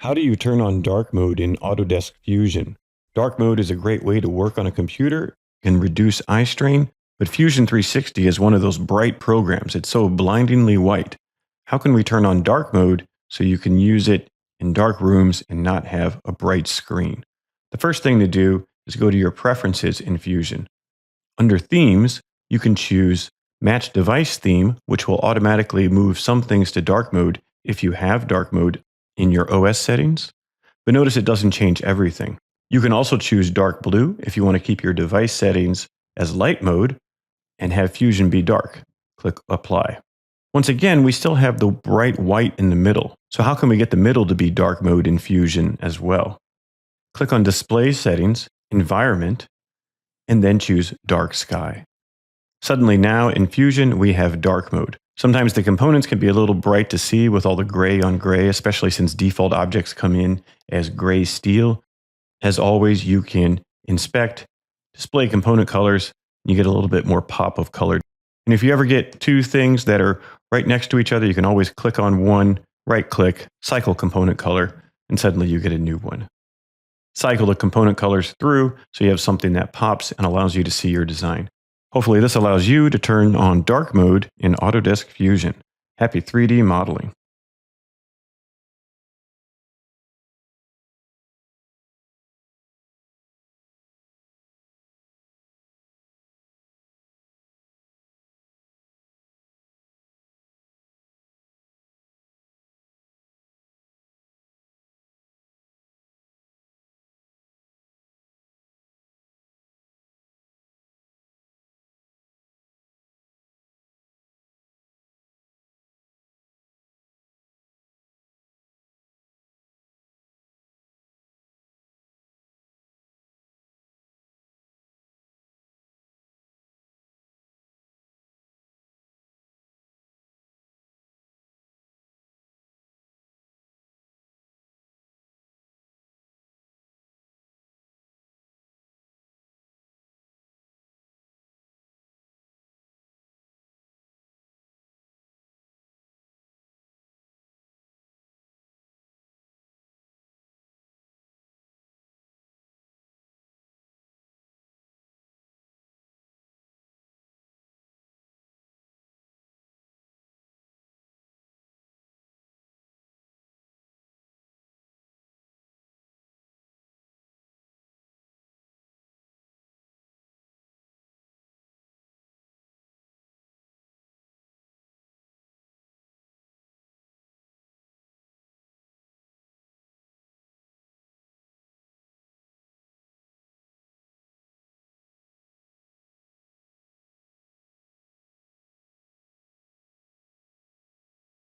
How do you turn on dark mode in Autodesk Fusion? Dark mode is a great way to work on a computer, can reduce eye strain, but Fusion 360 is one of those bright programs. It's so blindingly white. How can we turn on dark mode so you can use it in dark rooms and not have a bright screen? The first thing to do is go to your preferences in Fusion. Under themes, you can choose match device theme, which will automatically move some things to dark mode if you have dark mode in your OS settings. But notice it doesn't change everything. You can also choose dark blue if you want to keep your device settings as light mode and have Fusion be dark. Click apply. Once again, we still have the bright white in the middle. So how can we get the middle to be dark mode in Fusion as well? Click on display settings, environment, and then choose dark sky. Suddenly now in Fusion, we have dark mode. Sometimes the components can be a little bright to see with all the gray on gray, especially since default objects come in as gray steel. As always, you can inspect, display component colors, and you get a little bit more pop of color. And if you ever get two things that are right next to each other, you can always click on one, right click, cycle component color, and suddenly you get a new one. Cycle the component colors through so you have something that pops and allows you to see your design. Hopefully this allows you to turn on dark mode in Autodesk Fusion. Happy 3D modeling.